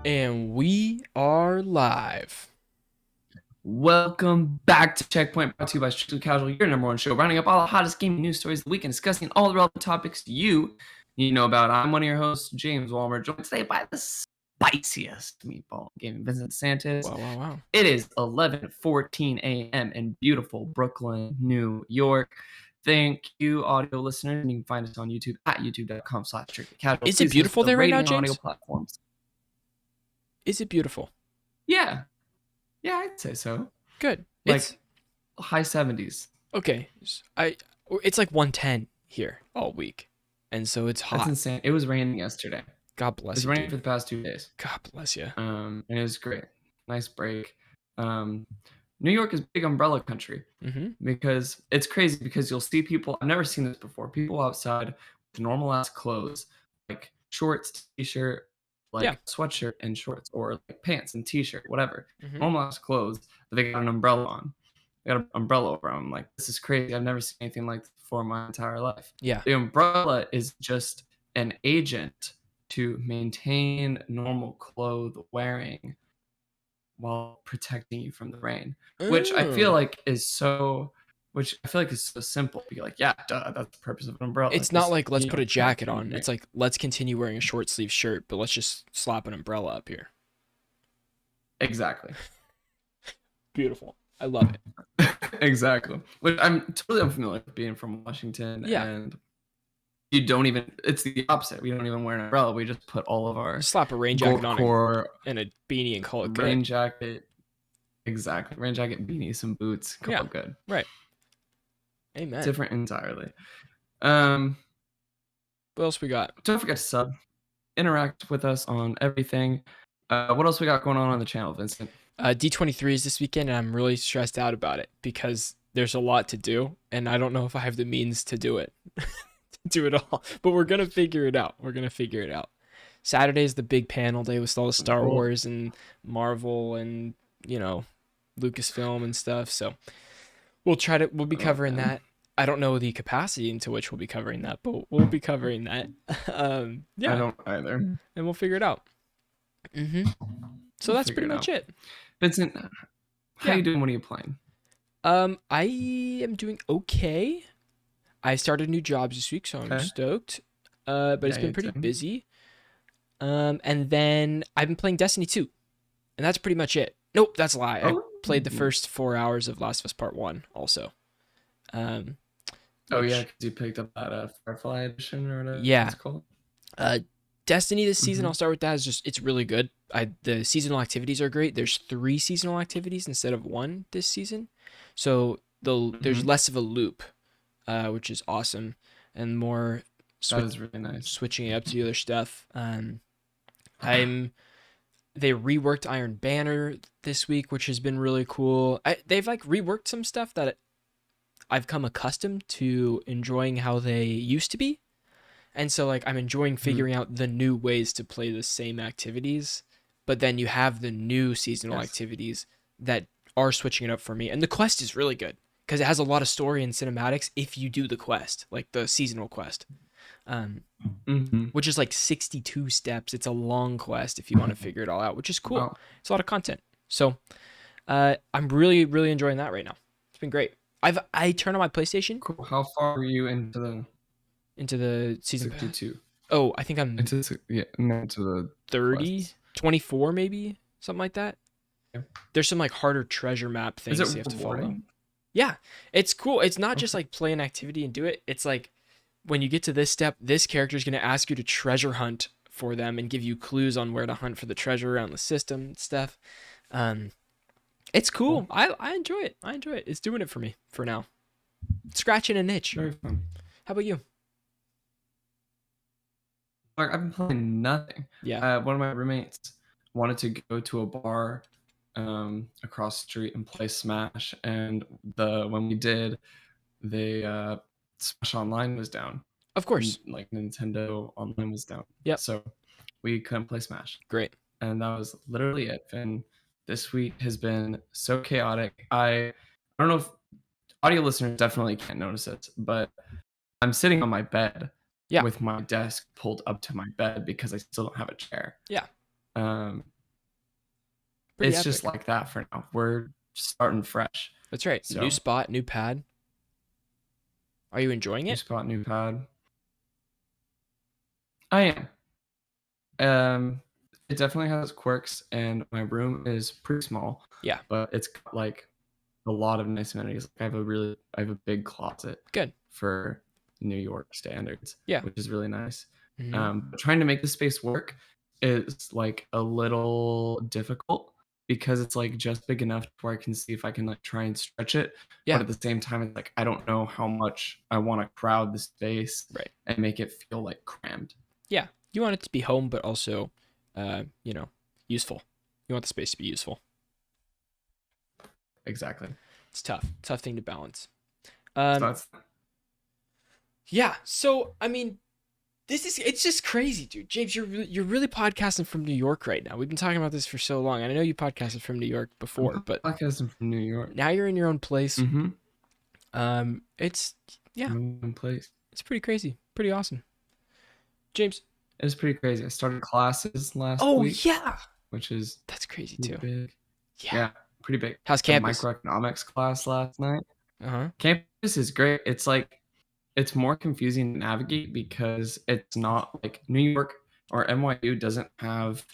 And we are live. Welcome back to Checkpoint, brought to you by Strictly Casual, your number one show, rounding up all the hottest gaming news stories of the week and discussing all the relevant topics you need to know about. I'm one of your hosts, James Walmer, joined today by the spiciest meatball gaming, Vincent Santos. Wow. It is 11:14 a.m. in beautiful Brooklyn, New York. Thank you, audio listeners. And you can find us on YouTube at youtube.com/strictlycasual. Is it beautiful there right now, James? Audio platforms. Is it beautiful? Yeah, I'd say so. Good. Like it's high 70s. okay. It's like 110 here all week, and so it's hot. That's insane. It was raining yesterday. God bless you. It was raining for the past 2 days. God bless you. And it was great. Nice break. New York is big umbrella country because it's crazy because you'll see people. I've never seen this before. People outside with normal ass clothes, like shorts, t-shirt, like sweatshirt and shorts, or like pants and t-shirt, whatever. Normal ass clothes, but they got an umbrella on. They got an umbrella over them. I'm like, this is crazy. I've never seen anything like this before in my entire life. Yeah. The umbrella is just an agent to maintain normal clothes wearing while protecting you from the rain, which I feel like is so simple. Be like, yeah, duh, that's the purpose of an umbrella. It's not like let's put a jacket on. It's like let's continue wearing a short sleeve shirt, but let's just slap an umbrella up here. Exactly. Beautiful. I love it. Exactly. Which I'm totally unfamiliar with, being from Washington. Yeah. And you don't even, it's the opposite. We don't even wear an umbrella. We just put all of our slap a rain jacket on and a beanie and call it good. Rain jacket. Exactly. Rain jacket, beanie, some boots. Call it good. Right. Amen. Different entirely. What else we got? Don't forget to sub. Interact with us on everything. What else we got going on the channel, Vincent? D23 is this weekend, and I'm really stressed out about it because there's a lot to do, and I don't know if I have the means to do it. Do it all, but we're gonna figure it out. Saturday is the big panel day with all the Star Wars and Marvel and Lucasfilm and stuff. So we'll be covering that. I don't know the capacity into which we'll be covering that, but we'll be covering that. I don't either, and we'll figure it out. So that's pretty much it. Vincent, how you doing? What are you playing? I am doing okay. I started new jobs this week, so I'm stoked. But it's been pretty busy. And then I've been playing Destiny 2. And that's pretty much it. Nope, that's a lie. I played the first 4 hours of Last of Us Part 1 also. Because you picked up that Firefly edition or whatever it's called. Destiny this season, I'll start with that. It's really good. The seasonal activities are great. There's 3 seasonal activities instead of 1 this season. So there's less of a loop. Which is awesome, and more that is really nice. Switching it up to the other stuff. They reworked Iron Banner this week, which has been really cool. They've reworked some stuff that I've come accustomed to enjoying how they used to be, and so I'm enjoying figuring out the new ways to play the same activities. But then you have the new seasonal activities that are switching it up for me, and the quest is really good. Because it has a lot of story and cinematics if you do the quest, like the seasonal quest, which is 62 steps. It's a long quest if you want to figure it all out, which is cool. Wow. It's a lot of content. So I'm really, really enjoying that right now. It's been great. I turned on my PlayStation. Cool. How far are you into the season 62? Oh, I think I'm into the 30, quests. 24 maybe, something like that. Yeah. There's some harder treasure map things you have to follow. Yeah, it's cool. It's not just play an activity and do it. It's when you get to this step, this character is going to ask you to treasure hunt for them and give you clues on where to hunt for the treasure around the system and stuff. It's cool. I enjoy it. It's doing it for me for now. Scratching an itch. Very fun. How about you? I've been playing nothing. Yeah. One of my roommates wanted to go to a bar across the street and play Smash, and when we did, Smash Online was down. Of course. Nintendo Online was down. Yeah. So we couldn't play Smash. Great. And that was literally it. And this week has been so chaotic. I don't know if audio listeners definitely can't notice it, but I'm sitting on my bed with my desk pulled up to my bed because I still don't have a chair. Yeah. Pretty it's just epic. like that for now. We're starting fresh. That's right. New So spot, new pad. Are you enjoying new it? spot, new pad. I am. It definitely has quirks, and my room is pretty small, Yeah. but it's got like a lot of nice amenities. I have a big closet Good. for New York standards, Yeah. which is really nice. Mm-hmm. But trying to make the space work is like a little difficult because it's like just big enough where I can see if I can like try and stretch it. But Yeah. at the same time, it's like I don't know how much I want to crowd the space Right. and make it feel like crammed. Yeah. You want it to be home, but also, useful. You want the space to be useful. Exactly. It's tough. Tough thing to balance. So Um, that's yeah. So I mean, it's just crazy, dude. James, you're really podcasting from New York right now. We've been talking about this for so long, and I know you podcasted from New York I'm before, but podcasting from New York. now you're in your own place. Mm-hmm. It's yeah, One place. it's pretty crazy, pretty awesome. James. It was pretty crazy. I started classes last Oh week, yeah, which is that's crazy pretty too. big. Yeah. Yeah, pretty big. How's The campus? microeconomics class last night. Uh huh. Campus is great. It's like it's more confusing to navigate because it's not like New York or NYU doesn't have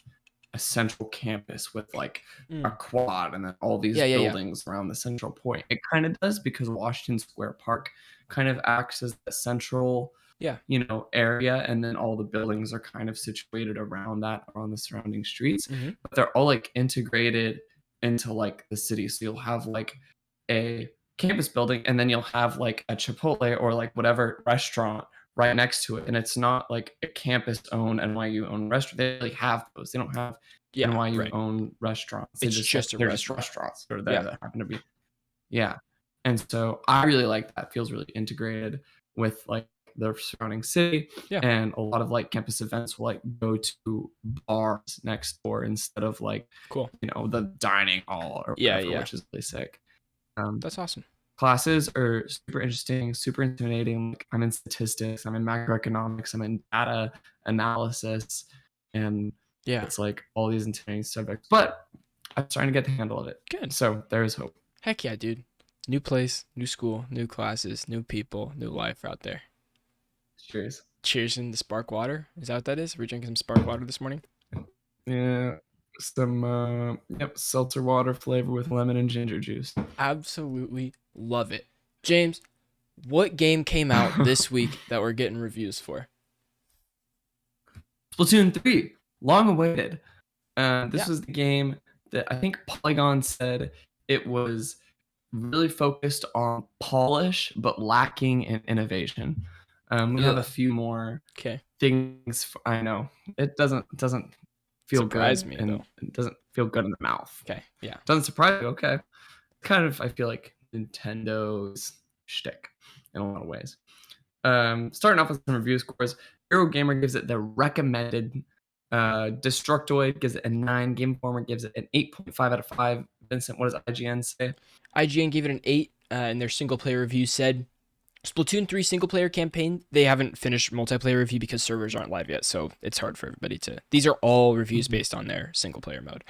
a central campus with like a Mm. quad and then all these Yeah, yeah, yeah, buildings around the central point. It kind of does because Washington Square Park kind of acts as the central, yeah. area, and then all the buildings are kind of situated around that or on the surrounding streets, Mm-hmm. but they're all like integrated into like the city. So you'll have like a campus building and then you'll have like a Chipotle or like whatever restaurant right next to it. And it's not like a campus owned NYU owned restaurant. They really have those. They don't have Yeah, NYU right. owned restaurants. It's just a They're just restaurant. restaurants that are there Yeah, that happen to be. Yeah. And so I really like that. It feels really integrated with like the surrounding city. yeah. And a lot of like campus events will like go to bars next door instead of like, Cool. the dining hall or Yeah, whatever, yeah. which is really sick. Um, That's awesome. Classes are super interesting, super intimidating. Like, I'm in statistics, I'm in macroeconomics, I'm in data analysis, and Yeah. it's like all these intimidating subjects. But I'm starting to get the handle of it. Good. So there is hope. Heck yeah, dude. New place, new school, new classes, new people, new life out there. Cheers. Cheers in the spark water. Is that what that is? Are we drinking some spark water this morning? Yeah. Some seltzer water flavor with lemon and ginger juice. Absolutely love it. James, what game came out this week that we're getting reviews for? Splatoon 3, long awaited. This Yeah. was the game that I think Polygon said it was really focused on polish but lacking in innovation. We have a Ugh. few more Okay. things. I know it doesn't feel Surprise good, me and though. it doesn't feel good in the mouth. Okay. Yeah. Doesn't surprise you. Okay, kind of. I feel like Nintendo's shtick in a lot of ways. Starting off with some review scores, Eurogamer gives it the recommended. Destructoid gives it a 9. Game Informer gives it an 8.5 out of 5. Vincent, what does IGN say? IGN gave it an 8 in their single player review, said Splatoon 3 single player campaign. They haven't finished multiplayer review because servers aren't live yet, so it's hard for everybody to. These are all reviews based on their single player mode.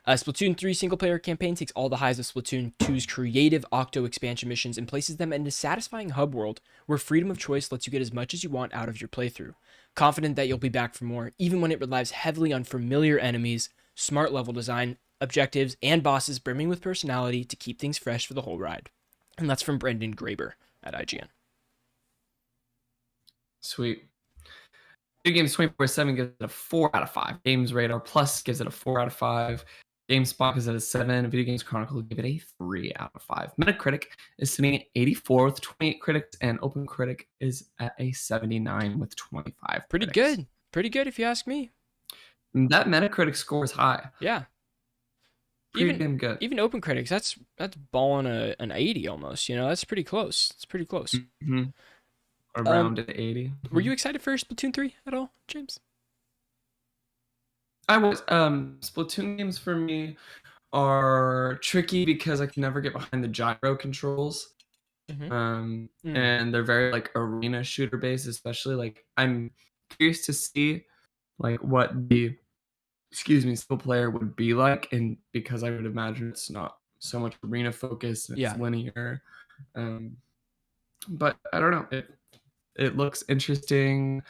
Splatoon 3 single player campaign takes all the highs of Splatoon 2's creative Octo expansion missions and places them in a satisfying hub world where freedom of choice lets you get as much as you want out of your playthrough. Confident that you'll be back for more, even when it relies heavily on familiar enemies, smart level design, objectives, and bosses brimming with personality to keep things fresh for the whole ride. And that's from Brendan Graber at IGN. Sweet. Video Games 24/7 gives it a 4 out of 5. Games Radar Plus gives it a 4 out of 5. GameSpot gives it a 7. Video Games Chronicle give it a 3 out of 5. Metacritic is sitting at 84 with 28 critics, and OpenCritic is at a 79 with 25 Pretty critics. good. Pretty good if you ask me. That Metacritic score is high. Yeah. Pretty damn good. Even OpenCritics, that's balling an 80 almost. That's pretty close. It's pretty close. Mm-hmm. Around an 80. Were you excited for Splatoon 3 at all, James? I was. Splatoon games for me are tricky because I can never get behind the gyro controls. And they're very like arena shooter based, especially like I'm curious to see like what the excuse me, single player would be like, and because I would imagine it's not so much arena focused and it's Yeah. linear. Um, but I don't know. It looks interesting.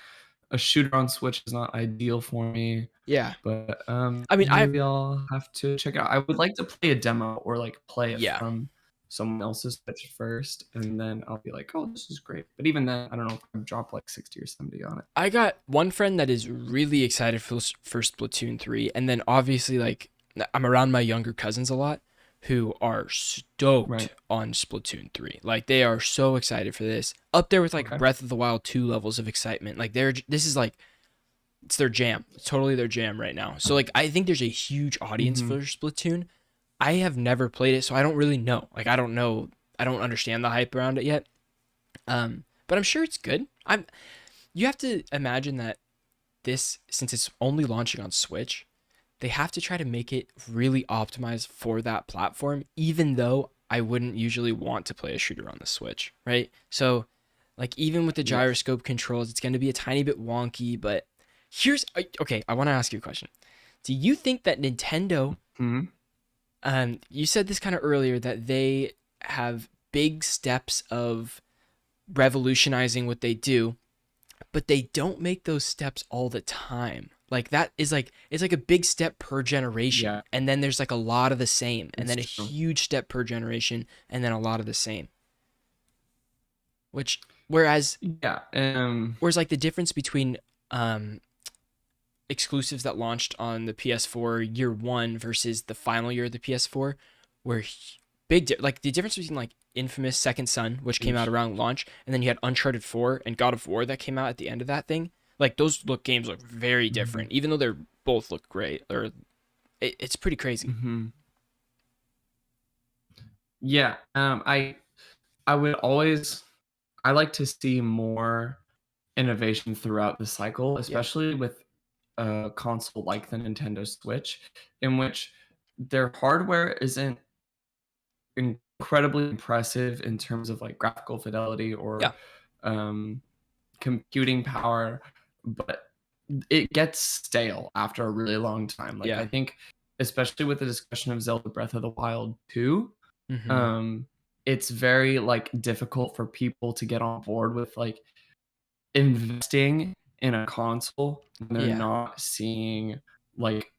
A shooter on Switch is not ideal for me, Yeah. but I mean, maybe I'll have to check it out. I would like to play a demo or like play it yeah. from someone else's Switch first, and then I'll be like, "Oh, this is great." But even then, I don't know if I'd drop like 60 or 70 on it. I got one friend that is really excited for Splatoon 3, and then obviously like I'm around my younger cousins a lot who are stoked Right. on Splatoon 3. Like they are so excited for this. Up there with like Okay. Breath of the Wild 2 levels of excitement. Like this is like it's their jam. It's totally their jam right now. So like I think there's a huge audience Mhm. for Splatoon. I have never played it, so I don't really know. Like I don't know. I don't understand the hype around it yet. But I'm sure it's good. You have to imagine that this, since it's only launching on Switch, they have to try to make it really optimized for that platform, even though I wouldn't usually want to play a shooter on the Switch, right? So, like, even with the Yes. gyroscope controls, it's going to be a tiny bit wonky, but okay, I want to ask you a question. Do you think that Nintendo, Mhm. you said this kind of earlier, that they have big steps of revolutionizing what they do, but they don't make those steps all the time. Like that is like it's like a big step per generation, Yeah, and then there's like a lot of the same, and it's then a true. huge step per generation, and then a lot of the same. Which whereas Yeah, whereas like the difference between um exclusives that launched on the PS4 year 1 versus the final year of the PS4 were like the difference between like Infamous Second Son, which came out huge. around launch, and then you had Uncharted 4 and God of War that came out at the end of that thing. Like those games look very Mhm. different, even though they're both look great. Or it's pretty crazy. Mhm. Yeah, I would always I like to see more innovation throughout the cycle, Yeah, especially with a console like the Nintendo Switch, in which their hardware isn't incredibly impressive in terms of like graphical fidelity yeah, or um, computing power, but it gets stale after a really long time. Like I yeah. think, especially with the discussion of Zelda Breath of the Wild 2, Mm-hmm. um, it's very like difficult for people to get on board with like investing in a console when they're Yeah, not seeing like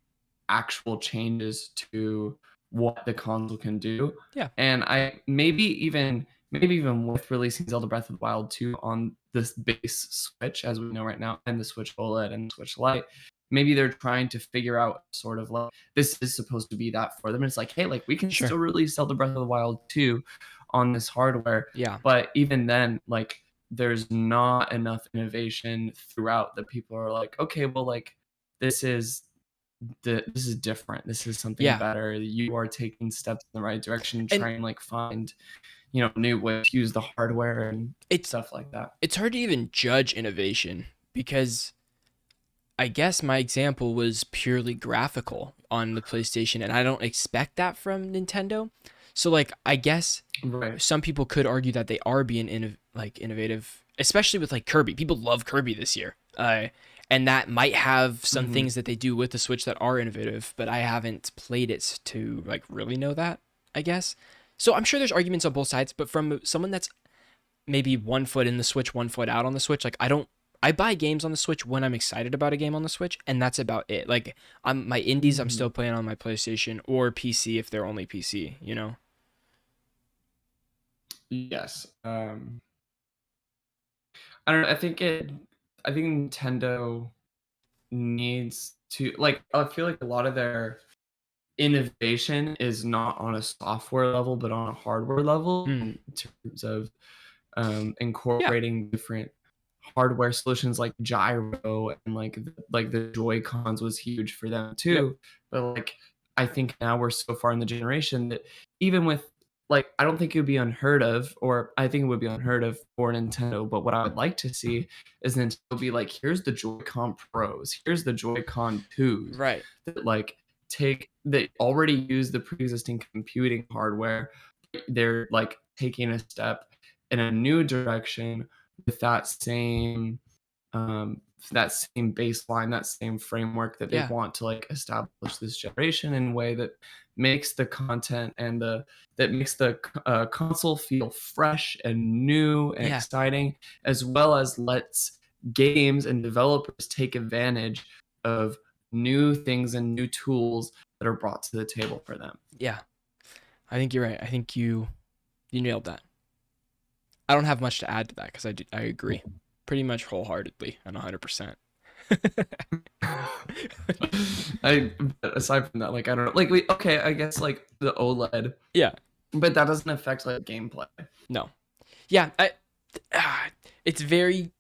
actual changes to what the console can do. yeah, And I maybe even with releasing Zelda Breath of the Wild 2 on this base Switch, as we know right now, and the Switch OLED and the Switch Lite, maybe they're trying to figure out sort of like this is supposed to be that for them. And it's like, hey, like we can sure. still release Zelda Breath of the Wild 2 on this hardware. Yeah, But even then, like there's not enough innovation throughout that people are like, okay, well, like this is this is different. This is something yeah. better. You are taking steps in the right direction, And try and like find, new ways to use the hardware and it's stuff like that. it's hard to even judge innovation because I guess my example was purely graphical on the PlayStation, and I don't expect that from Nintendo. So, like, I guess Right. some people could argue that they are being innovative, especially with like Kirby. People love Kirby this year, and that might have some Mhm. things that they do with the Switch that are innovative. But I haven't played it to like really know that. I guess. So I'm sure there's arguments on both sides, but from someone that's maybe 1 foot in the Switch, 1 foot out on the Switch. Like I don't I buy games on the Switch when I'm excited about a game on the Switch, and that's about it. Like I'm my indies I'm Mhm. still playing on my PlayStation or PC if they're only PC, you know? Yes. I don't know. I think Nintendo needs to like. I feel like a lot of their innovation is not on a software level, but on a hardware level Hmm. in terms of Yeah. incorporating different hardware solutions like gyro and like the Joy Cons was huge for them Yep. too. But like I think now we're so far in the generation that even with like I don't think it would be unheard of, or I think it would be unheard of for Nintendo. But what I would like to see is Nintendo be like, here's the Joy-Con Pros, here's the Joy-Con 2s Right. that like take that already use the pre-existing computing hardware. They're like taking a step in a new direction with that same that same baseline, that same framework that they Yeah. want to like establish this generation in a way that makes the content and the that makes the console feel fresh and new and Yeah. exciting, as well as lets games and developers take advantage of new things and new tools that are brought to the table for them. Yeah. I think you're right. I think you nailed that. I don't have much to add to that because I agree pretty much wholeheartedly and 100%. I aside from that, like I don't know, like we okay, I guess like the OLED, Yeah. but that doesn't affect like gameplay. No. Yeah. It's very.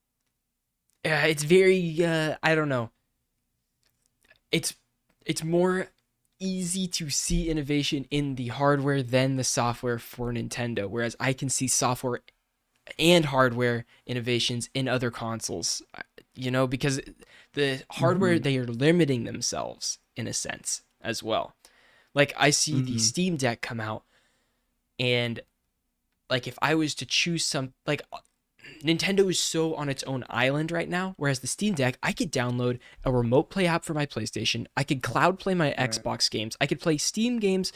It's very. I don't know. It's it's more easy to see innovation in the hardware than the software for Nintendo, whereas I can see software and hardware innovations in other consoles. Because the hardware, Mm-hmm. they are limiting themselves in a sense as well. Like I see the Mm-hmm. Steam Deck come out, and like if I was to choose some, like Nintendo is so on its own island right now, whereas the Steam Deck, I could download a remote play app for my PlayStation, I could cloud play my Right. Xbox games, I could play Steam games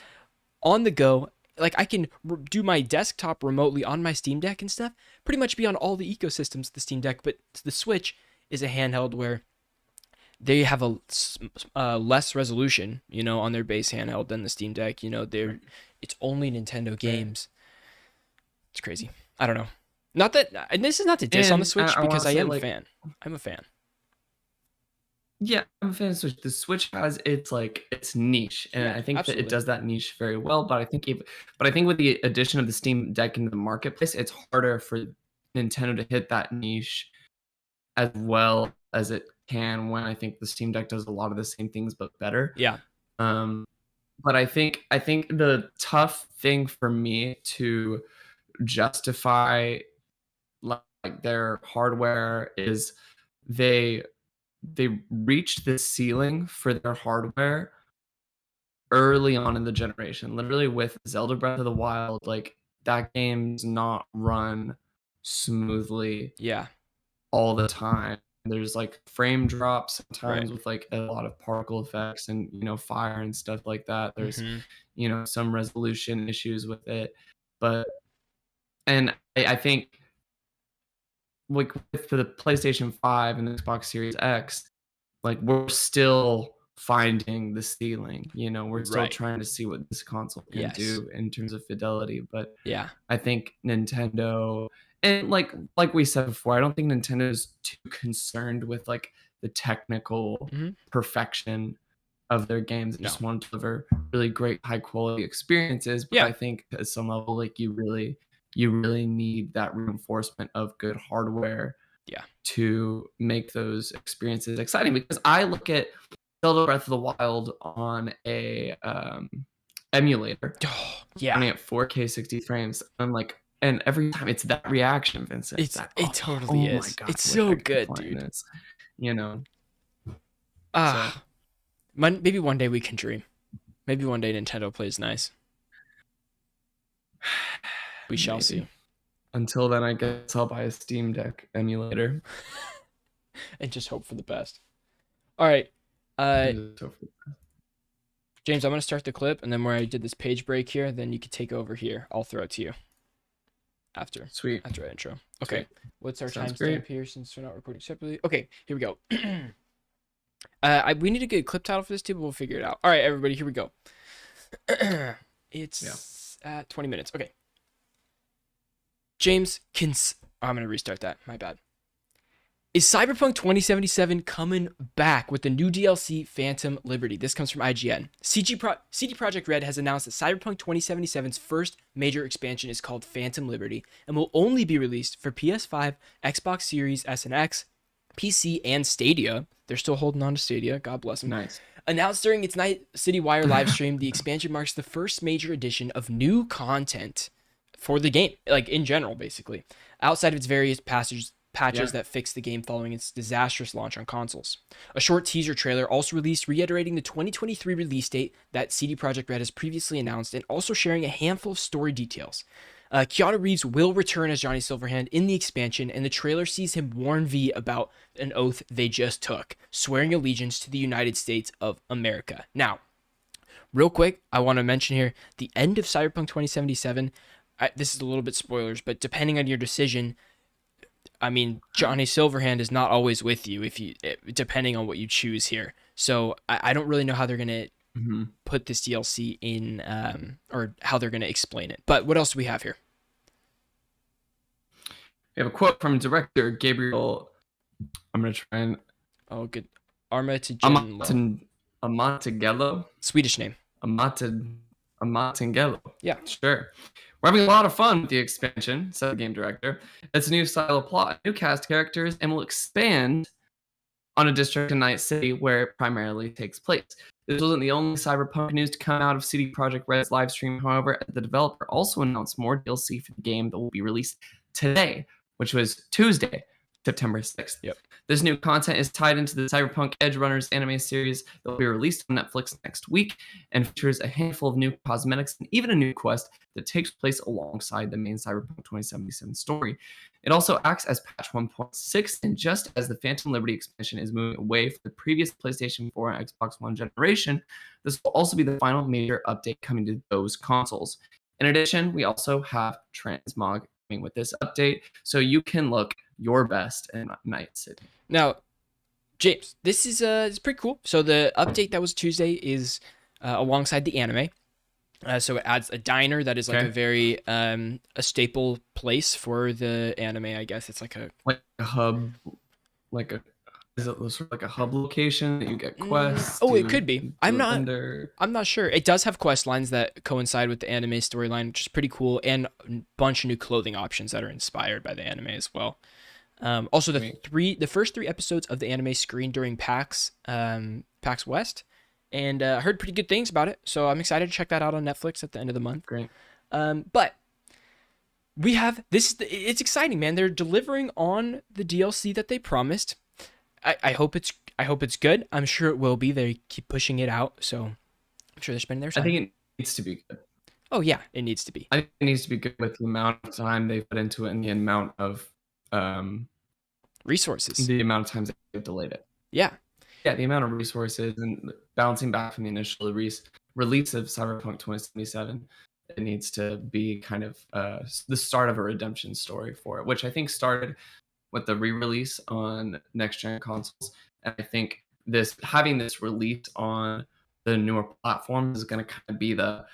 on the go. Like I can do my desktop remotely on my Steam Deck and stuff. Pretty much be on all the ecosystems of the Steam Deck, but the Switch is a handheld where they have a less resolution, on their base handheld than the Steam Deck. Right. It's only Nintendo Right. games. It's crazy. I don't know. Not that, and this is not to diss on the And Switch I want because to I say am a like fan. I'm a fan. yeah, I'm a fan of Switch. The Switch has its like its niche, and Yeah, I think that it absolutely. does that niche very well. But I think with the addition of the Steam Deck into the marketplace, it's harder for Nintendo to hit that niche as well as it can when I think the Steam Deck does a lot of the same things but better. Yeah. Um, but I think the tough thing for me to justify like their hardware is they they reached the ceiling for their hardware early on in the generation. Literally with Zelda Breath of the Wild, like that game's not run smoothly Yeah. all the time. There's like frame drops Right. sometimes with like a lot of particle effects and fire and stuff like that. There's Mm-hmm. some resolution issues with it. But and I think like with the PlayStation 5 and the Xbox Series X, like we're still finding the ceiling, we're still Right. trying to see what this console can Yes. do in terms of fidelity. But Yeah. I think Nintendo, and like we said before, I don't think Nintendo is too concerned with like the technical Mm-hmm. perfection of their games. They No. just want to deliver really great high quality experiences. But Yeah. I think at some level, like you really need that reinforcement of good hardware Yeah. to make those experiences exciting, because I look at Zelda Breath of the Wild on a emulator Oh, yeah. running at 4K 60 frames. I'm like, and every time it's that reaction, Vincent. It's that It totally oh my is. god, It's I wish so I could be good, playing dude. this. You know. So Ah, maybe one day we can dream. Maybe one day Nintendo plays nice. We shall maybe. see. Until then, I guess I'll buy a Steam Deck emulator. And just hope for the best. All right. Uh, And just hope for- James, I'm gonna start the clip, and then where I did this page break here, then you can take over here. I'll throw it to you after Sweet. after our intro. Okay. Sweet. What's our Sounds great. timestamp here since we're not recording separately? Okay, here we go. We need a good clip title for this too, but we'll figure it out. All right, everybody, here we go. It's at 20 minutes. Okay. James, I'm gonna restart that. My bad. Is Cyberpunk 2077 coming back with the new DLC Phantom Liberty? This comes from IGN. CD Projekt Red has announced that Cyberpunk 2077's first major expansion is called Phantom Liberty and will only be released for PS5, Xbox Series S and X, PC, and Stadia. They're still holding on to Stadia. God bless them. Nice. Announced during its Night City Wire livestream, the expansion marks the first major addition of new content for the game, like in general, basically, outside of its various patches Yeah. that fixed the game following its disastrous launch on consoles. A short teaser trailer also released reiterating the 2023 release date that CD Projekt Red has previously announced and also sharing a handful of story details. Keanu Reeves will return as Johnny Silverhand in the expansion, and the trailer sees him warn V about an oath they just took, swearing allegiance to the United States of America. Now, real quick, I want to mention here the end of Cyberpunk 2077. This is a little bit spoilers, but depending on your decision, I mean, Johnny Silverhand is not always with you depending on what you choose here. So I don't really know how they're gonna put this DLC in, or how they're gonna explain it. But what else do we have here? We have a quote from director Gabriel. I'm gonna try and good. Armatagello. Amatagello. Swedish name. Amatagello. Yeah. Sure. We're having a lot of fun with the expansion, said the game director. It's a new style of plot, new cast characters, and will expand on a district in Night City where it primarily takes place. This wasn't the only Cyberpunk news to come out of CD Projekt Red's live stream, however. The developer also announced more DLC for the game that will be released today, which was Tuesday, September 6th. Yep. This new content is tied into the Cyberpunk Edge Runners anime series that will be released on Netflix next week and features a handful of new cosmetics and even a new quest that takes place alongside the main Cyberpunk 2077 story. It also acts as patch 1.6, and just as the Phantom Liberty expansion is moving away from the previous PlayStation 4 and Xbox One generation, this will also be the final major update coming to those consoles. In addition, we also have Transmog coming with this update, so you can look your best in Night City. Now, James, this is pretty cool. So the update that was Tuesday is alongside the anime. So it adds a diner that is like a very a staple place for the anime. I guess it's like a hub, is it sort of like a hub location that you get quests? It could be. I'm not sure. It does have quest lines that coincide with the anime storyline, which is pretty cool, and a bunch of new clothing options that are inspired by the anime as well. Also, the first 3 episodes of the anime screened during PAX West, and I heard pretty good things about it. So I'm excited to check that out on Netflix at the end of the month. Great. But we have this. It's exciting, man. They're delivering on the DLC that they promised. I hope it's good. I'm sure it will be. They keep pushing it out, so I'm sure they're spending their time. I think it needs to be good. Oh yeah, it needs to be. I think it needs to be good with the amount of time they put into it and the amount of resources. The amount of times they've delayed it. Yeah. Yeah, the amount of resources and bouncing back from the initial release of Cyberpunk 2077, it needs to be kind of the start of a redemption story for it, which I think started with the re-release on next-gen consoles. And I think having this release on the newer platforms is going to kind of be the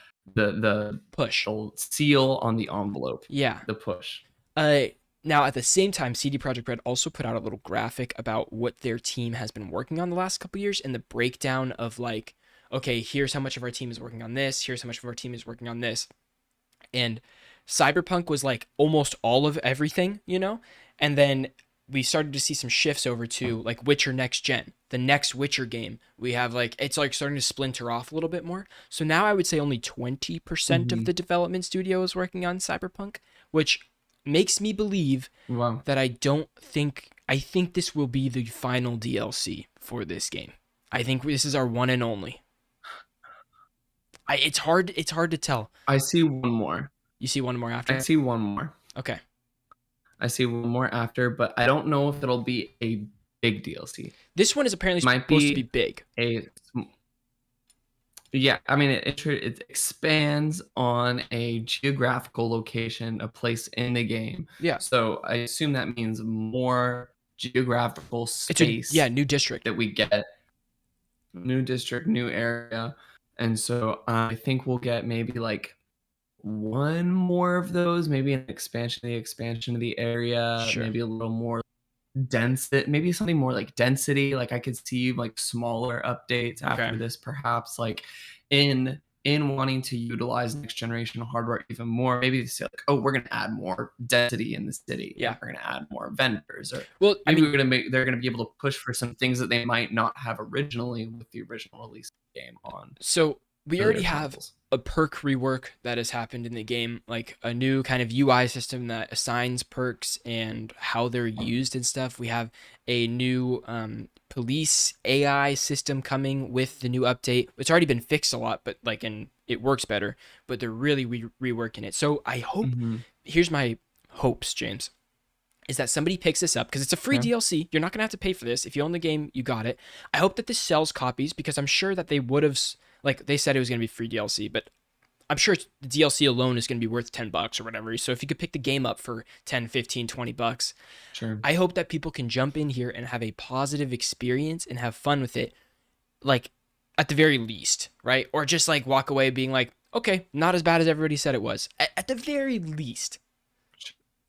push, the seal on the envelope. Yeah, the push. Now, at the same time, CD Projekt Red also put out a little graphic about what their team has been working on the last couple years and the breakdown of like, okay, here's how much of our team is working on this. Here's how much of our team is working on this. And Cyberpunk was like almost all of everything, you know? And then we started to see some shifts over to like Witcher Next Gen, the next Witcher game. We have like, it's like starting to splinter off a little bit more. So now I would say only 20% of the development studio is working on Cyberpunk, which makes me believe that I think this will be the final DLC for this game. I think this is our one and only. It's hard to tell. I see one more. You see one more after? I see one more. Okay. I see one more after, but I don't know if it'll be a big DLC. This one is apparently supposed to be big. Yeah, I mean, it expands on a geographical location, a place in the game. Yeah. So I assume that means more geographical space. New district that we get. New district, new area. And so I think we'll get maybe like one more of those, maybe an expansion of the area, maybe a little more dense, maybe something more like density. Like I could see like smaller updates after this, perhaps like in wanting to utilize next generation hardware even more. Maybe they say like, oh, we're gonna add more density in the city. Yeah, we're gonna add more vendors, or maybe they're gonna be able to push for some things that they might not have originally with the original release of the game on. So we already have a perk rework that has happened in the game, like a new kind of UI system that assigns perks and how they're used and stuff. We have a new police AI system coming with the new update. It's already been fixed a lot, but like in it works better, but they're really reworking it. So I hope, Mm-hmm. here's my hopes, James, is that somebody picks this up because it's a free Okay. DLC. You're not going to have to pay for this. If you own the game, you got it. I hope that this sells copies because I'm sure that they would have, like, they said it was going to be free DLC, but I'm sure the DLC alone is going to be worth $10 or whatever. So if you could pick the game up for 10, 15, $20, Sure. I hope that people can jump in here and have a positive experience and have fun with it, like, at the very least, right? Or just like walk away being like, okay, not as bad as everybody said it was. At the very least,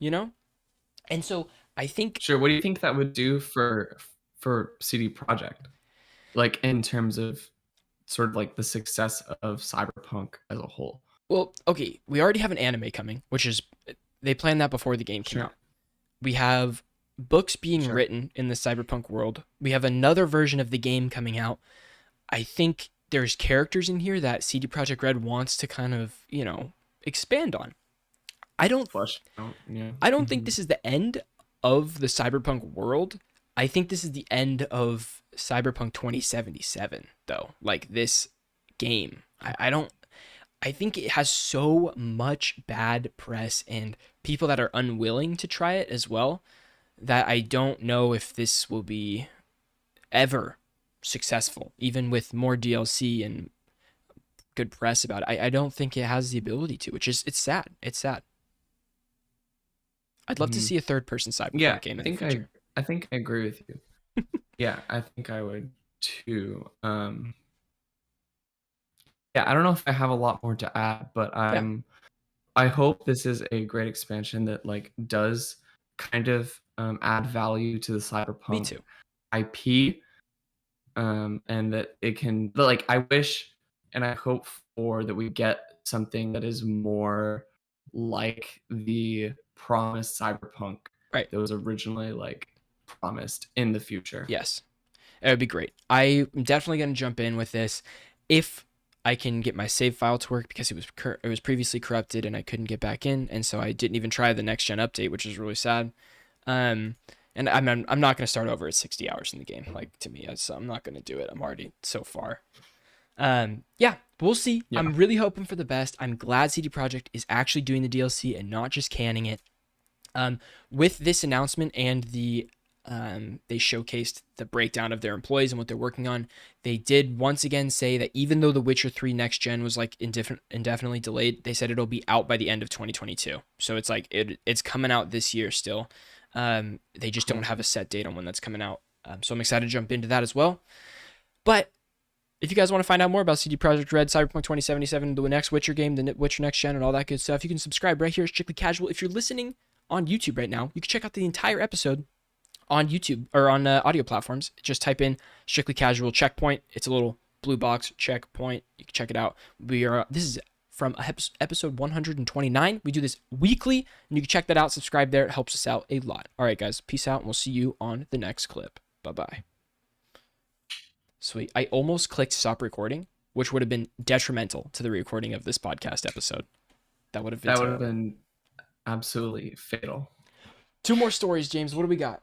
you know? And so I think, Sure. What do you think that would do for CD Projekt? Like in terms of sort of like the success of Cyberpunk as a whole. well, okay, we already have an anime coming, which is, they planned that before the game came Sure. out. We have books being Sure. written in the Cyberpunk world. We have another version of the game coming out. I think there's characters in here that CD Projekt Red wants to kind of, expand on. I don't Flush out. Yeah. I don't think Mm-hmm. this is the end of the Cyberpunk world. I think this is the end of Cyberpunk 2077 though. Like this game. I don't I think it has so much bad press and people that are unwilling to try it as well that I don't know if this will be ever successful, even with more DLC and good press about it. I don't think it has the ability to, which is it's sad. It's sad. I'd love to Mm-hmm. see a third person Yeah, Cyberpunk game I in the think future. I think I agree with you. Yeah, I think I would too. Yeah, I don't know if I have a lot more to add, but Yeah, I hope this is a great expansion that like does kind of add value to the me Cyberpunk too. IP, and that it can but, like I wish and I hope for that we get something that is more like the promised Cyberpunk Right. that was originally like promised in the future. Yes. It would be great. I'm definitely going to jump in with this if I can get my save file to work because it was previously corrupted and I couldn't get back in, and so I didn't even try the next gen update, which is really sad. Um, and I'm not going to start over at 60 hours in the game. Like to me, so I'm not going to do it. I'm already so far. Yeah, we'll see. Yeah. I'm really hoping for the best. I'm glad CD Projekt is actually doing the DLC and not just canning it. With this announcement and they showcased the breakdown of their employees and what they're working on. They did once again say that even though The Witcher 3 next gen was like indefinitely delayed, they said it'll be out by the end of 2022. So it's like it's coming out this year still. They just don't Cool. have a set date on when that's coming out. So I'm excited to jump into that as well. But if you guys want to find out more about CD Projekt Red, Cyberpunk 2077, the next Witcher game, the Witcher Next Gen, and all that good stuff, you can subscribe right here at Strictly Casual. If you're listening on YouTube right now, you can check out the entire episode on YouTube or on audio platforms. Just type in Strictly Casual Checkpoint. It's a little blue box checkpoint. You can check it out. This is from episode 129. We do this weekly, and you can check that out. Subscribe there. It helps us out a lot. All right, guys. Peace out, and we'll see you on the next clip. Bye-bye. Sweet. I almost clicked stop recording, which would have been detrimental to the recording of this podcast episode. That would have been That would have terrible. been absolutely fatal. 2 more stories, James. What do we got?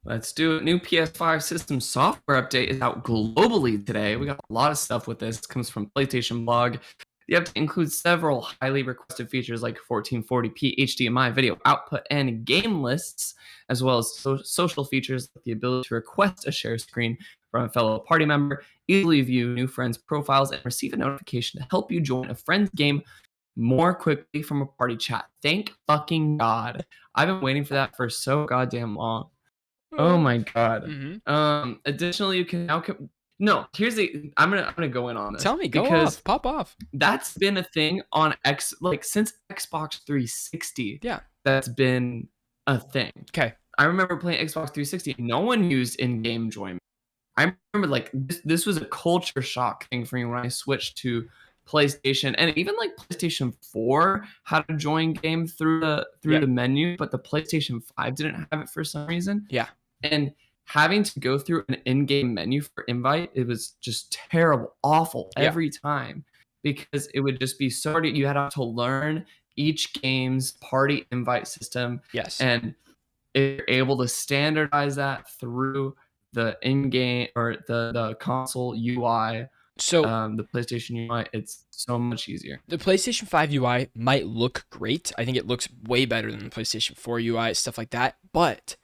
Let's do it. New PS5 system software update is out globally today. We got a lot of stuff with this. It comes from PlayStation Blog. The update includes several highly requested features like 1440p HDMI video output and game lists, as well as social features like the ability to request a share screen from a fellow party member, easily view new friends' profiles, and receive a notification to help you join a friend's game more quickly from a party chat. Thank fucking God. I've been waiting for that for so goddamn long. Oh my God. Mm-hmm. Additionally, you can now no, here's the I'm gonna go in on this Tell me. Go because off. Pop off. that's been a thing on since Xbox 360. Yeah. That's been a thing. Okay. I remember playing Xbox 360. No one used in-game enjoyment. I remember like this was a culture shock thing for me when I switched to PlayStation and even like PlayStation 4 had a join game through Yeah. the menu, but the PlayStation 5 didn't have it for some reason. Yeah. And having to go through an in-game menu for invite, it was just terrible, awful Yeah. every time because it would just be so you had to learn each game's party invite system. Yes. And if you're able to standardize that through the in-game or the console UI, So the PlayStation UI, it's so much easier. the PlayStation 5 UI might look great. I think it looks way better than the PlayStation 4 UI, stuff like that. But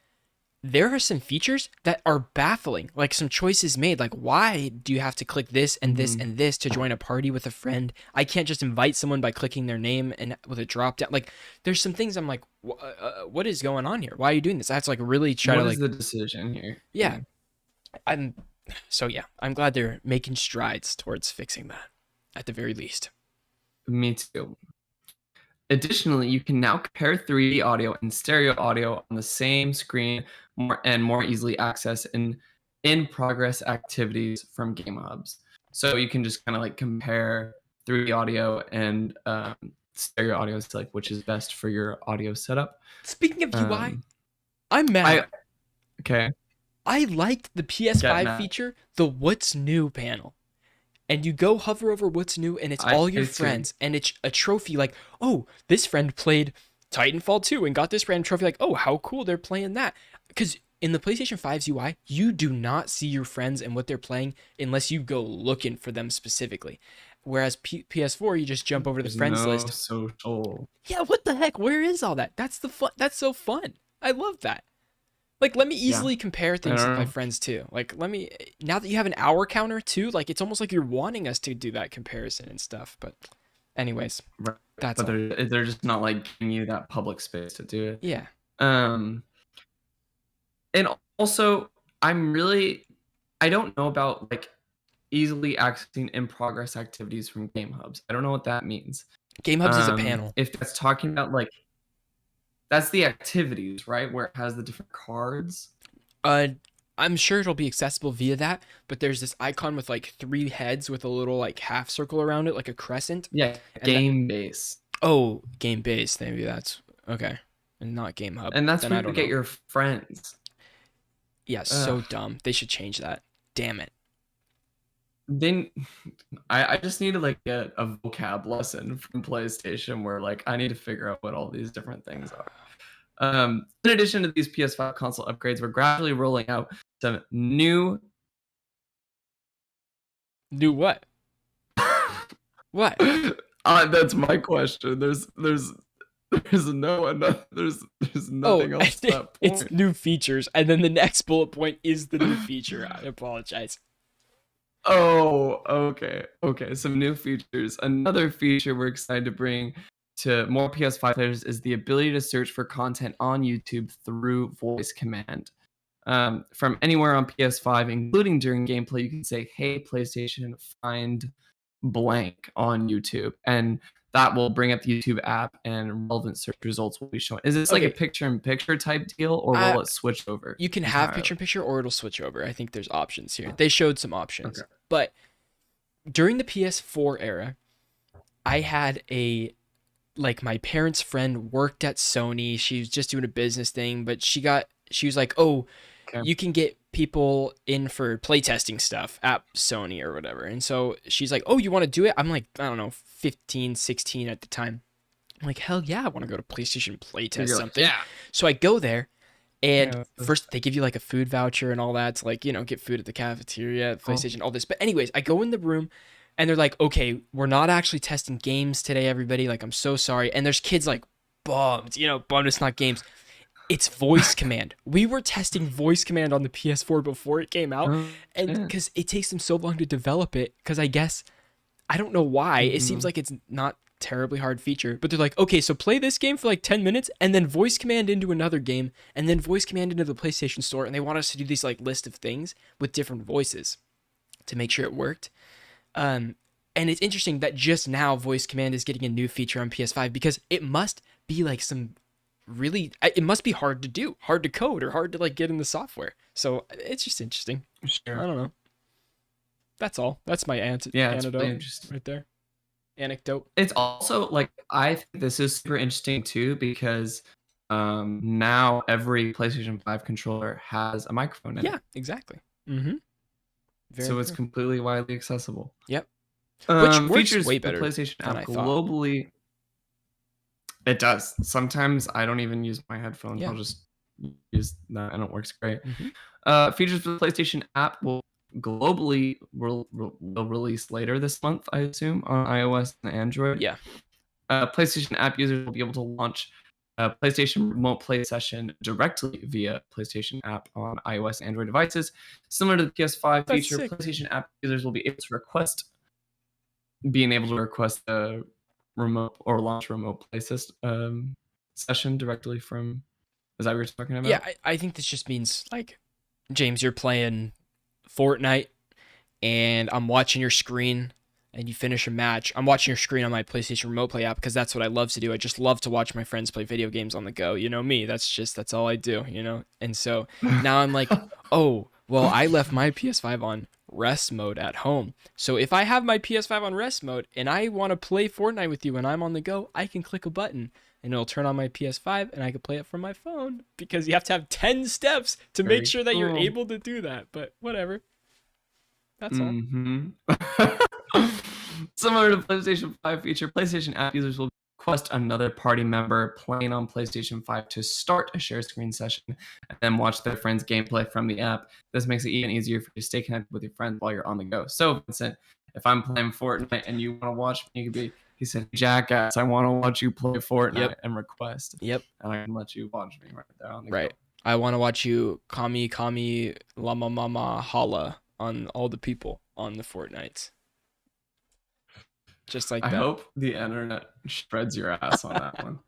there are some features that are baffling, like some choices made. Like, why do you have to click this and this Mhm. and this to join a party with a friend? I can't just invite someone by clicking their name and with a drop down. Like, there's some things I'm like, what is going on here? Why are you doing this? I have to like really try to What is like, the decision here? yeah. I'm so yeah. I'm glad they're making strides towards fixing that, at the very least. Me too. Additionally, you can now compare 3D audio and stereo audio on the same screen more easily access in progress activities from game hubs. So you can just kind of like compare 3D audio and stereo audio to like which is best for your audio setup. Speaking of UI, Um, I'm I mad. okay, I liked the get PS5 mad. feature, the What's New panel. And you go hover over What's New, and it's all your I too. friends, and it's a trophy like, oh, this friend played Titanfall 2 and got this random trophy. Like, oh, how cool they're playing that. Because in the PlayStation 5's UI, you do not see your friends and what they're playing unless you go looking for them specifically. Whereas PS4, you just jump over to the There's friends no list. social. Yeah, what the heck? Where is all that? That's the fun. That's so fun. I love that. Like, let me Yeah, easily compare I don't things with my know. friends too. Like, let me, now that you have an hour counter too, like, it's almost like you're wanting us to do that comparison and stuff. But, anyways, Right. that's But all. they're just not like giving you that public space to do it. Yeah. Um, and also, I don't know about like easily accessing in progress activities from game hubs. I don't know what that means. Game Hubs is a panel. If that's talking about like that's the activities, right? Where it has the different cards. Uh, I'm sure it'll be accessible via that, but there's this icon with like three heads with a little like half circle around it, like a crescent. Yeah, And that, game base. oh, game base. Maybe that's okay. And not Game Hub. And that's Then I where you don't get know. your friends. Yeah, Ugh. so dumb. They should change that. Damn it. Then I just need to like get a vocab lesson from PlayStation where like I need to figure out what all these different things are. In addition to these PS5 console upgrades, we're gradually rolling out some new. Do what? What? That's my question. There's no enough. There's Oh, nothing else to that it's point. new features, and then the next bullet point is the new feature. I apologize. Oh, okay. Okay, some new features. Another feature we're excited to bring to more PS5 players is the ability to search for content on YouTube through voice command. From anywhere on PS5, including during gameplay, you can say, "Hey, PlayStation, find blank on YouTube," and that will bring up the YouTube app and relevant search results will be shown. Is this like a Okay, picture-in-picture type deal, or uh, will it switch over you can have entirely? picture in picture or it'll switch over. I think there's options here. They showed some Okay. options. But during the PS4 era, I had a like my parents' friend worked at Sony. She was just doing a business thing, but she was like, "Oh, Okay. you can get people in for playtesting stuff at Sony or whatever." And so she's like, "Oh, you want to do it?" I'm like, I don't know, 15, 16 at the time. I'm like, "Hell yeah, I want to go to PlayStation playtest You're like, something." yeah. So I go there and Yeah. first they give you like a food voucher and all that to like, get food at the cafeteria, Oh. PlayStation, all this. But anyways, I go in the room and they're like, "Okay, we're not actually testing games today, everybody. Like, I'm so sorry." And there's kids like bummed, bummed it's not games. It's voice command. We were testing voice command on the PS4 before it came out, Oh, and shit. because it takes them so long to develop it, because I guess I don't know why. It seems Mhm. like it's not terribly hard feature, but they're like, okay, so play this game for like 10 minutes and then voice command into another game and then voice command into the PlayStation Store, and they want us to do these like list of things with different voices to make sure it worked. Um, and it's interesting that just now voice command is getting a new feature on PS5 because it must be like some really it must be hard to do, hard to code or hard to like get in the software. So it's just interesting. I Sure. don't know. That's all. That's my Yeah, it's really antidote interesting. right there. Anecdote. It's also like I think this is super interesting too because now every PlayStation 5 controller has a microphone in it. Yeah, exactly. Mm-hmm. Very So it's true. completely widely accessible. Yep. Which works Features way the better PlayStation than app I thought. globally. It does. Sometimes I don't even use my headphones. Yeah. I'll just use that and it works great. Mm-hmm. Features for the PlayStation app will globally will release later this month, I assume, on iOS and Android. Yeah. PlayStation app users will be able to launch a PlayStation Remote Play session directly via PlayStation app on iOS and Android devices. Similar to the PS5 That's feature, sick. PlayStation app users will be able to being able to request a remote or launch remote play session directly from. Is that what you're talking Yeah, about? I think this just means like, James, you're playing Fortnite and I'm watching your screen and you finish a match. I'm watching your screen on my PlayStation Remote Play app because that's what I love to do. I just love to watch my friends play video games on the go. You know me. That's all I do, you know? And so now I'm like, "Oh, well, I left my PS5 on rest mode at home. So if I have my PS5 on rest mode and I want to play Fortnite with you and I'm on the go, I can click a button and it'll turn on my PS5 and I can play it from my phone because you have to have 10 steps to make Very sure that you're cool. able to do that. But whatever. That's all." Mm-hmm. Similar to PlayStation 5 feature, PlayStation app users will request another party member playing on PlayStation 5 to start a share screen session and then watch their friends' gameplay from the app. This makes it even easier for you to stay connected with your friends while you're on the go. So, Vincent, if I'm playing Fortnite and you want to watch me, you could be, he said, "Jackass, I want to watch you play Yep. Fortnite," and request. Yep. And I can let you watch me right there on the Right. go. I want to watch you kami kami lama mama holla on all the people on the Fortnites. Just like I that. hope the internet spreads your ass on that one.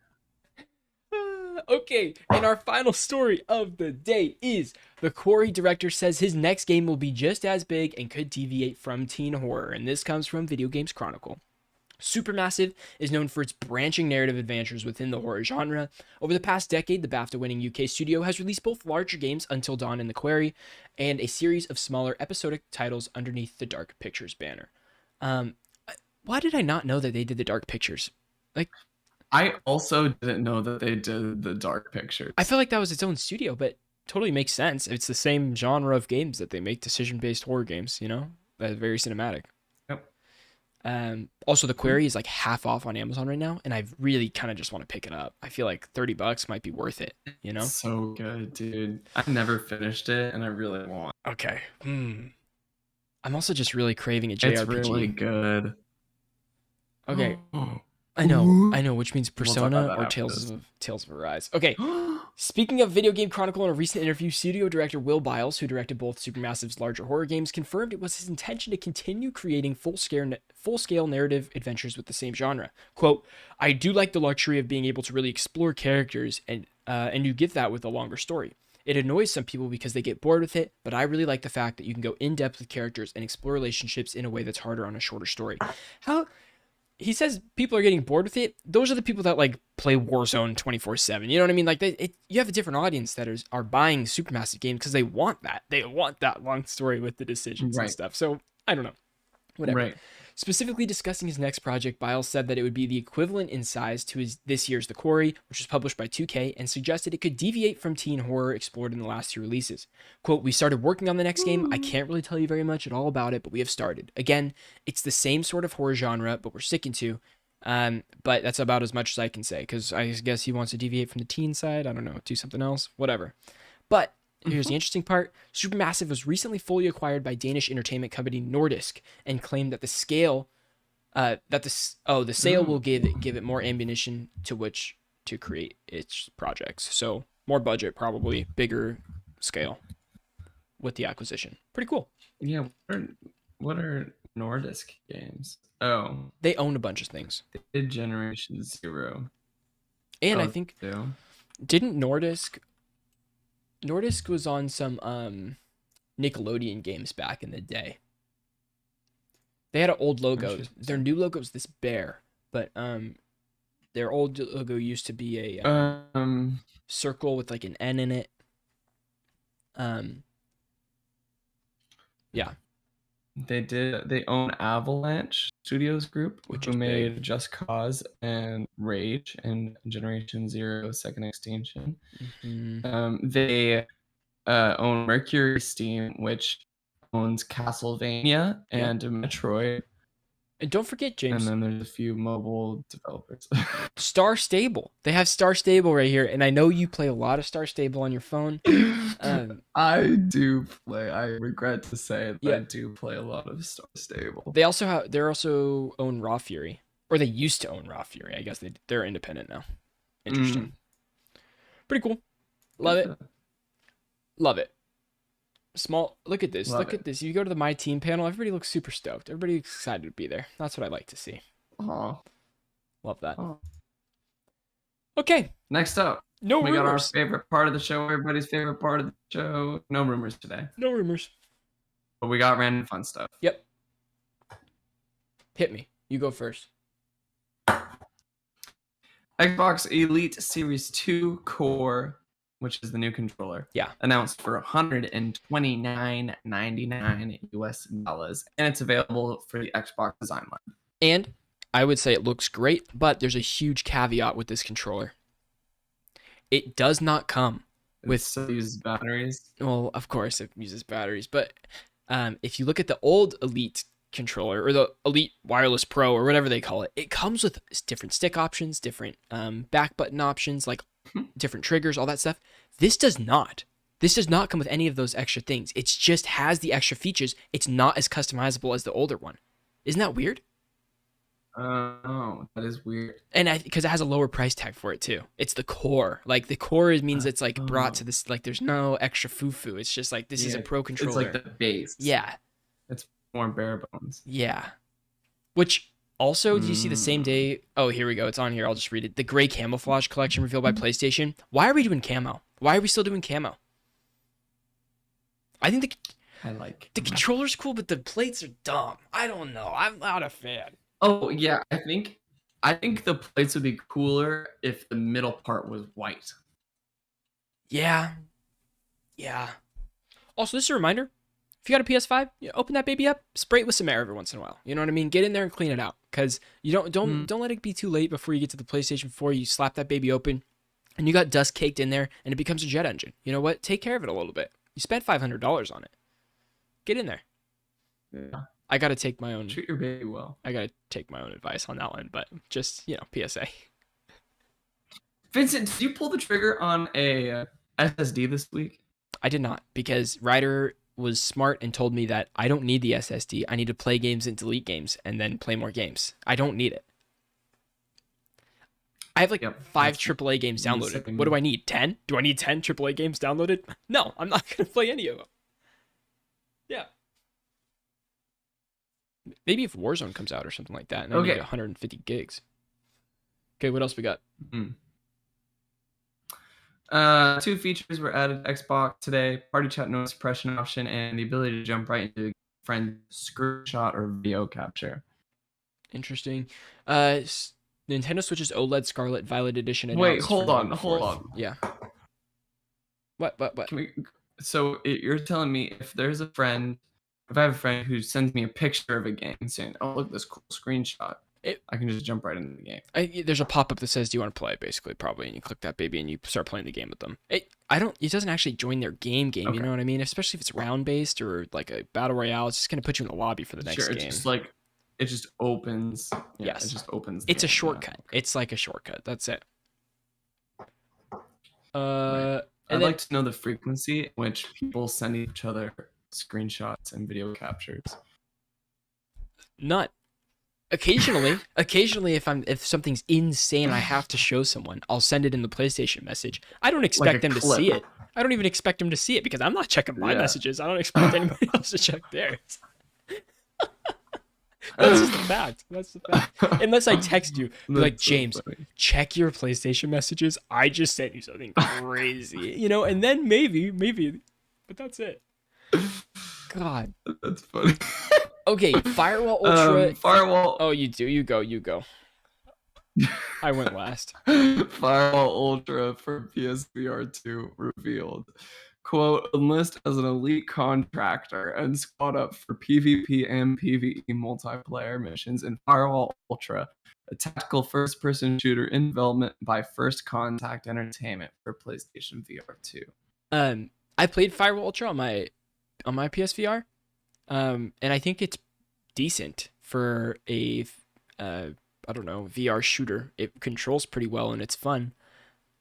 Okay, and our final story of the day is the Quarry director says his next game will be just as big and could deviate from teen horror, and this comes from Video Games Chronicle. Supermassive is known for its branching narrative adventures within the horror genre. Over the past decade, the BAFTA-winning UK studio has released both larger games, Until Dawn and The Quarry, and a series of smaller episodic titles underneath the Dark Pictures banner. Um, why did I not know that they did the Dark Pictures? Like, I also didn't know that they did the Dark I Pictures. feel like that was its own studio, but totally makes sense. It's the same genre of games that they make, decision-based horror games. You know, very cinematic. Yep. Also, the Query is like half off on Amazon right now, and I really kind of just want to pick it up. I feel like $30 might be worth it. You know? So good, dude. I never finished it, and I really want. Okay. I'm also just really craving a It's really JRPG. good. Okay. Ooh. I know, which means We'll talk about Persona that or after this. Tales of Arise. Okay. Speaking of Video Game Chronicle, in a recent interview, studio director Will Biles, who directed both Supermassive's larger horror games, confirmed it was his intention to continue creating full-scale narrative adventures with the same genre. Quote, "I do like the luxury of being able to really explore characters, and you get that with a longer story. It annoys some people because they get bored with it, but I really like the fact that you can go in depth with characters and explore relationships in a way that's harder on a shorter story." How he says people are getting bored with it. Those are the people that like play Warzone 24/7. You know what I mean? Like you have a different audience that are buying Supermassive games because they want that. They want that long story with the decisions and Right. stuff. So I don't know. Whatever. Right. Specifically discussing his next project, Biles said that it would be the equivalent in size to his this year's The Quarry, which was published by 2K, and suggested it could deviate from teen horror explored in the last two releases. Quote, "We started working on the next game. I can't really tell you very much at all about it, but we have started. Again, it's the same sort of horror genre, but we're sticking to. But that's about as much as I can say, because I guess he wants to deviate from the teen side. I don't know, do something else, whatever. But here's the interesting part. Supermassive was recently fully acquired by Danish entertainment company Nordisk and claimed that the sale will give it more ammunition to which to create its projects. So more budget, probably bigger scale with the acquisition. Pretty cool. Yeah. What are Nordisk games? Oh, They own a bunch of things. they did Generation Zero. And I Oh, think they do. didn't Nordisk was on some Nickelodeon games back in the day. They had an old logo. Their new logo is this bear, but their old logo used to be a circle with like an N in it. Yeah. They own Avalanche Studios Group, Which who is made big. Just Cause and Rage and Generation Zero Second Extinction. They own Mercury Steam, which owns Castlevania Yep. and Metroid. And don't forget, And James, then there's a few mobile developers. Star Stable. They have Star Stable right here, and I know you play a lot of Star Stable on your phone. I do play. I regret to say that Yeah. I do play a lot of Star Stable. They're also own Raw Fury, or they used to own Raw Fury. I guess they're independent now. Interesting. Pretty cool. Love it. Love it. Small. Look at this. Love Look it. at this. You go to the My Team panel. Everybody looks super stoked. Everybody's excited to be there. That's what I like to see. Aw. Love that. Aw. Okay. Next up, No we rumors. got our favorite part of the show. Everybody's favorite part of the show. No rumors today. No rumors. But we got random fun stuff. Yep. Hit me. You go first. Xbox Elite Series 2 Core, which is the new controller. Yeah. Announced for $129.99 US dollars, and it's available for the Xbox Design Lab. And I would say it looks great, but there's a huge caveat with this controller. It does not come with still uses batteries. Well, of course it uses batteries, but if you look at the old Elite controller or the Elite Wireless Pro or whatever they call it, it comes with different stick options, different back button options, like different triggers, all that stuff. This does not. This does not come with any of those extra things. It just has the extra features. It's not as customizable as the older one. Isn't that weird? Oh, that is weird. And because it has a lower price tag for it too. It's the core. Like the core means it's like brought to this. Like there's no extra foo-foo. It's just like this is a pro controller. It's like the base. Yeah. It's more bare bones. Yeah. Which also, do you see the same day? Oh, here we go. It's on here. I'll just read it. The gray camouflage collection revealed by PlayStation. Why are we doing camo? Why are we still doing camo? I think the controller's cool, but the plates are dumb. I don't know. I'm not a fan. Oh yeah, I think the plates would be cooler if the middle part was white. Yeah. Yeah. Also, this is a reminder. If you got a PS5, you open that baby up, spray it with some air every once in a while. You know what I mean? Get in there and clean it out, because you don't let it be too late before you get to the PlayStation 4. You slap that baby open, and you got dust caked in there, and it becomes a jet engine. You know what? Take care of it a little bit. You spent $500 on it. Get in there. Yeah. I gotta take my own. Treat your baby well. I gotta take my own advice on that one, but just PSA. Vincent, did you pull the trigger on a SSD this week? I did not, because Ryder was smart and told me that I don't need the SSD. I need to play games and delete games and then play more games. I don't need it. I have 5 AAA games downloaded. What do I need? 10? Do I need 10 AAA games downloaded? No, I'm not going to play any of them. Yeah. Maybe if Warzone comes out or something like that, and I need 150 gigs. Okay, what else we got? 2 features were added to Xbox today: party chat noise suppression option and the ability to jump right into a friend screenshot or video capture. Interesting. Nintendo Switch's OLED Scarlet Violet Edition. Wait, hold on. Yeah. What? So you're telling me if I have a friend who sends me a picture of a game saying, "Oh, look at this cool screenshot," I can just jump right into the game. There's a pop-up that says, "Do you want to play?" Basically, probably, and you click that baby and you start playing the game with them. It doesn't actually join their game. Okay. You know what I mean? Especially if it's round-based or like a battle royale, it's just gonna put you in the lobby for the next game. It just opens. Yeah, yes. It just opens. It's a shortcut. Yeah. It's like a shortcut. That's it. Right. I'd like to know the frequency in which people send each other screenshots and video captures. None. Occasionally, if something's insane, I have to show someone, I'll send it in the PlayStation message. I don't expect them to see it. I don't even expect them to see it because I'm not checking my messages. I don't expect anybody else to check theirs. That's just a fact. That's the fact. Unless I text you, like, James, check your PlayStation messages. I just sent you something crazy, and then maybe, but that's it. God, that's funny. Okay, Firewall Ultra. Firewall. Oh, you do. You go. I went last. Firewall Ultra for PSVR 2 revealed. Quote, enlist as an elite contractor and squad up for PvP and PvE multiplayer missions in Firewall Ultra, a tactical first-person shooter in development by First Contact Entertainment for PlayStation VR 2. I played Firewall Ultra on my PSVR, and I think it's decent for a I don't know, VR shooter. It controls pretty well and it's fun.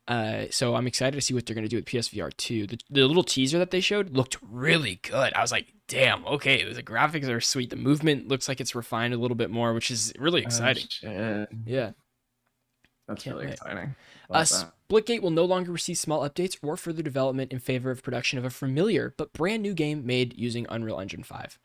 So I'm excited to see what they're going to do with PSVR 2. The little teaser that they showed looked really good. I was like, damn, okay, the graphics are sweet. The movement looks like it's refined a little bit more, which is really exciting. Shit. Yeah. That's Can't really wait. exciting. Love that. Splitgate will no longer receive small updates or further development in favor of production of a familiar but brand new game made using Unreal Engine 5.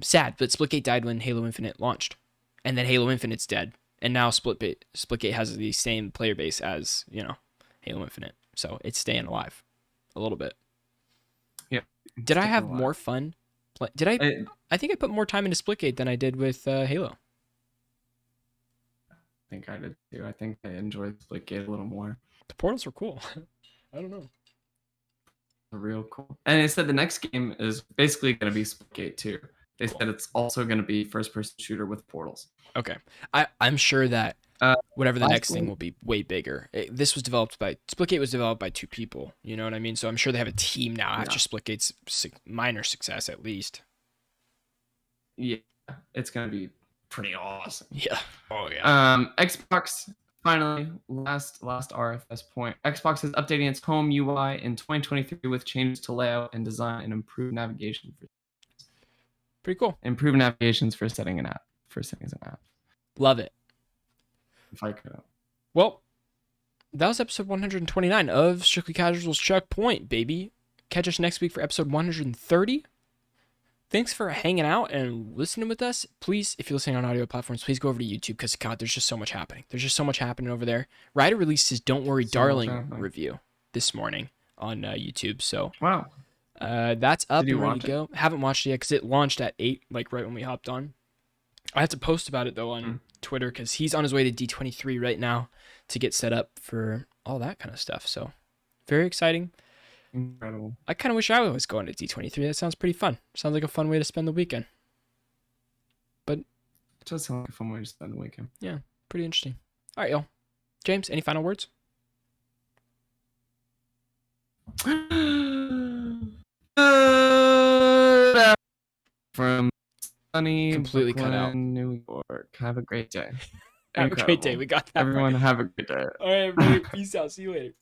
Sad, but Splitgate died when Halo Infinite launched. And then Halo Infinite's dead. And now Splitgate has the same player base as, Halo Infinite. So it's staying alive a little bit. Yeah. Did I have more fun? I think I put more time into Splitgate than I did with Halo. I think I did too. I think I enjoyed Splitgate a little more. The portals were cool. I don't know. Real cool. And they said the next game is basically going to be Splitgate 2. They said it's also going to be first-person shooter with portals. Okay. I'm sure that whatever the next thing will be way bigger. Splitgate was developed by 2 people. You know what I mean? So I'm sure they have a team now after Splitgate's minor success at least. Yeah. It's going to be pretty awesome. Yeah. Oh, yeah. Xbox, finally, last RFS point. Xbox is updating its home UI in 2023 with changes to layout and design and improved navigation. Pretty cool. Improved navigations for settings an app. Love it. If I could. Well, that was episode 129 of Strictly Casual's Checkpoint, baby. Catch us next week for episode 130. Thanks for hanging out and listening with us. Please, if you're listening on audio platforms, please go over to YouTube because, God, there's just so much happening. There's just so much happening over there. Ryder released his Don't Worry, Darling review this morning on YouTube. So, wow. That's up and ready to go. Haven't watched it yet because it launched at 8, like right when we hopped on. I have to post about it, though, on Twitter because he's on his way to D23 right now to get set up for all that kind of stuff. So, very exciting. Incredible. I kind of wish I was going to D23. That sounds pretty fun. Sounds like a fun way to spend the weekend. But it does sound like a fun way to spend the weekend. Yeah, pretty interesting. All right, y'all. James, any final words? From sunny completely Brooklyn, cut out. New York. Have a great day. Have a great day. We got that. Everyone, have a good day. All right, everybody. Peace out. See you later.